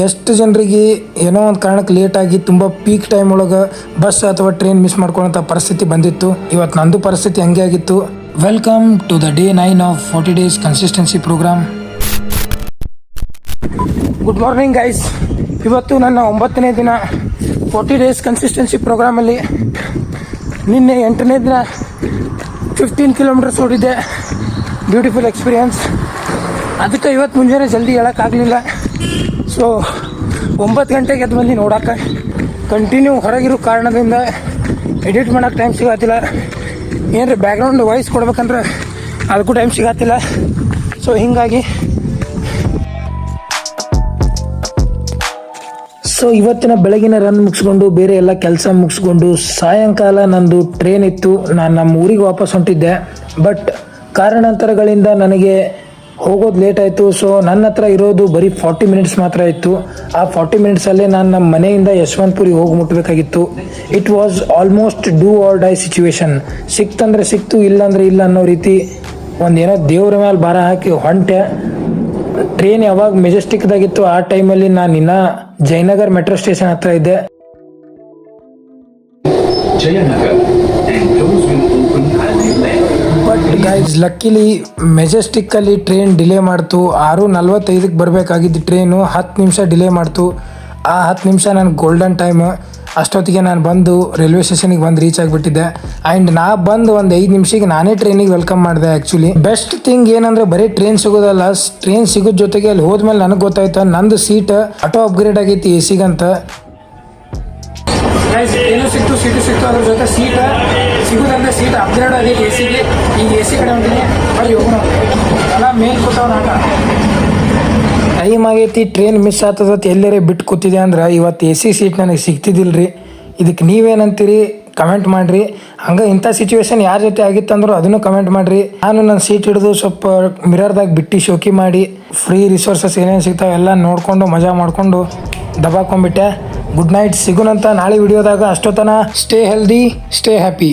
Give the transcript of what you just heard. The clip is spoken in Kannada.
ಎಷ್ಟು ಜನರಿಗೆ ಏನೋ ಒಂದು ಕಾರಣಕ್ಕೆ ಲೇಟಾಗಿ ತುಂಬ ಪೀಕ್ ಟೈಮ್ ಒಳಗೆ ಬಸ್ ಅಥವಾ ಟ್ರೈನ್ ಮಿಸ್ ಮಾಡ್ಕೊಳ್ಳೋಂಥ ಪರಿಸ್ಥಿತಿ ಬಂದಿತ್ತು. ಇವತ್ತು ನಂದು ಪರಿಸ್ಥಿತಿ ಹಂಗೆ ಆಗಿತ್ತು. Welcome to the day 9 of 40 days consistency program. Good morning guys. ಇವತ್ತು ನನ್ನ 9ನೇ ದಿನ 40 ಡೇಸ್ ಕನ್ಸಿಸ್ಟೆನ್ಸಿ ಪ್ರೋಗ್ರಾಮಲ್ಲಿ. ನಿನ್ನೆ 8ನೇ ದಿನ 15 ಕಿಲೋಮೀಟರ್ಸ್ ಓಡಿದ್ದೆ. Beautiful experience. ಅದಕ್ಕೆ ಇವತ್ತು ಮುಂಜಾನೆ ಜಲ್ದಿ ಹೇಳೋಕ್ಕಾಗಲಿಲ್ಲ. ಸೊ 9 ಗಂಟೆಗೆ ಎದ್ದು ಬಂದು ನೋಡೋಕೆ ಕಂಟಿನ್ಯೂ ಹೊರಗಿರೋ ಕಾರಣದಿಂದ ಎಡಿಟ್ ಮಾಡೋಕ್ಕೆ ಟೈಮ್ ಸಿಗತ್ತಿಲ್ಲ. ಏನ್ರಿ ಬ್ಯಾಕ್ಗ್ರೌಂಡ್ ವಾಯ್ಸ್ ಕೊಡ್ಬೇಕಂದ್ರೆ ಅದಕ್ಕೂ ಟೈಮ್ ಸಿಗತ್ತಿಲ್ಲ. ಸೊ ಹೀಗಾಗಿ ಇವತ್ತಿನ ಬೆಳಗಿನ ರನ್ ಮುಗಿಸ್ಕೊಂಡು ಬೇರೆ ಎಲ್ಲ ಕೆಲಸ ಮುಗಿಸ್ಕೊಂಡು ಸಾಯಂಕಾಲ ನಂದು ಟ್ರೈನ್ ಇತ್ತು. ನಾನು ನಮ್ಮ ಊರಿಗೆ ವಾಪಸ್ ಹೊಂಟಿದ್ದೆ. ಬಟ್ ಕಾರಣಾಂತರಗಳಿಂದ ನನಗೆ ಹೋಗೋದು ಲೇಟ್ ಆಯಿತು. ಸೊ ನನ್ನ ಹತ್ರ ಇರೋದು ಬರೀ 40 ಮಿನಿಟ್ಸ್ ಮಾತ್ರ ಇತ್ತು. ಆ 40 ಮಿನಿಟ್ಸಲ್ಲೇ ನಾನು ನಮ್ಮ ಮನೆಯಿಂದ ಯಶವಂತಪುರಿಗೆ ಹೋಗಿ ಮುಟ್ಟಬೇಕಾಗಿತ್ತು. It was almost do or die situation. ಸಿಕ್ತಂದ್ರೆ ಸಿಕ್ತು, ಇಲ್ಲಾಂದ್ರೆ ಇಲ್ಲ ಅನ್ನೋ ರೀತಿ ಒಂದೇನೋ ದೇವ್ರ ಮೇಲೆ ಭಾರ ಹಾಕಿ ಹೊಂಟೆ. ಟ್ರೈನ್ ಯಾವಾಗ ಮೆಜೆಸ್ಟಿಕ್ದಾಗಿತ್ತು ಆ ಟೈಮಲ್ಲಿ ನಾನು ಇನ್ನೂ ಜಯನಗರ್ ಮೆಟ್ರೋ ಸ್ಟೇಷನ್ ಹತ್ರ ಇದ್ದೆ. ಬಟ್ ಗೈಸ್ ಲಕ್ಕಿಲಿ ಮೆಜೆಸ್ಟಿಕ್ಕಲ್ಲಿ ಟ್ರೈನ್ ಡಿಲೇ ಮಾಡ್ತು. 6:45ಕ್ಕೆ ಬರಬೇಕಾಗಿದ್ದು ಟ್ರೈನು 10 ನಿಮಿಷ ಡಿಲೇ ಮಾಡ್ತು. ಆ 10 ನಿಮಿಷ ನನ್ನ ಗೋಲ್ಡನ್ ಟೈಮ್. ಅಷ್ಟೊತ್ತಿಗೆ ನಾನು ಬಂದು ರೈಲ್ವೆ ಸ್ಟೇಷನಿಗೆ ಬಂದು ರೀಚ್ ಆಗಿಬಿಟ್ಟಿದ್ದೆ. ಆ್ಯಂಡ್ ನಾ ಬಂದು ಒಂದು 5 ನಿಮಿಷಕ್ಕೆ ನಾನೇ ಟ್ರೈನಿಗೆ ವೆಲ್ಕಮ್ ಮಾಡಿದೆ. ಆ್ಯಕ್ಚುಲಿ ಬೆಸ್ಟ್ ಥಿಂಗ್ ಏನಂದರೆ ಬರೀ ಟ್ರೈನ್ ಸಿಗೋದಲ್ಲ, ಟ್ರೈನ್ ಸಿಗೋದ ಜೊತೆಗೆ ಅಲ್ಲಿ ಹೋದ್ಮೇಲೆ ನನಗೆ ಗೊತ್ತಾಯ್ತು ನಂದು ಸೀಟ್ ಆಟೋ ಅಪ್ಗ್ರೇಡ್ ಆಗೈತಿ ಎ ಸಿಗಂತ. ಏನು ಸಿಕ್ತು, ಸೀಟು ಸಿಕ್ತು, ಅದ್ರ ಜೊತೆ ಸೀಟ್ ಸಿಗೋದಂದ್ರೆ ಸೀಟ್ ಅಪ್ಗ್ರೇಡ್ ಆಗೈತಿ ಎ ಸಿಗೆ. ಈಗ ಎ ಸಿ ಕಡೆ ಹೊಂಟಿನಿ. ಬರೀ ಹೋಗೋಣ ಎಲ್ಲ ಮೇನ್ ಕೂತಾವ ನಾಟ. ಟೈಮ್ ಆಗೈತಿ, ಟ್ರೈನ್ ಮಿಸ್ ಆಗ್ತದ ಎಲ್ಲರೇ ಬಿಟ್ಟು ಕೂತಿದೆ ಅಂದ್ರೆ ಇವತ್ತು ಎ ಸಿ ಸೀಟ್ ನನಗೆ ಸಿಗ್ತಿದ್ದಿಲ್ಲ ರೀ. ಇದಕ್ಕೆ ನೀವೇನಂತೀರಿ ಕಮೆಂಟ್ ಮಾಡಿರಿ. ಹಂಗೆ ಇಂಥ ಸಿಚುವೇಶನ್ ಯಾರ ಜೊತೆ ಆಗಿತ್ತಂದ್ರೂ ಅದನ್ನು ಕಮೆಂಟ್ ಮಾಡಿರಿ. ನಾನು ನನ್ನ ಸೀಟ್ ಹಿಡಿದು ಸ್ವಲ್ಪ ಮಿರರ್ದಾಗ ಬಿಟ್ಟು ಶೋಕಿ ಮಾಡಿ ಫ್ರೀ ರಿಸೋರ್ಸಸ್ ಏನೇನು ಸಿಗ್ತಾವೆ ಎಲ್ಲ ನೋಡಿಕೊಂಡು ಮಜಾ ಮಾಡಿಕೊಂಡು ದಬಾಕೊಂಡ್ಬಿಟ್ಟೆ. Good night. ಸಿಗೋಣಂತ ನಾಳೆ ವಿಡಿಯೋದಾಗ. ಅಷ್ಟೊತ್ತನ ಸ್ಟೇ ಹೆಲ್ದಿ, ಸ್ಟೇ ಹ್ಯಾಪಿ.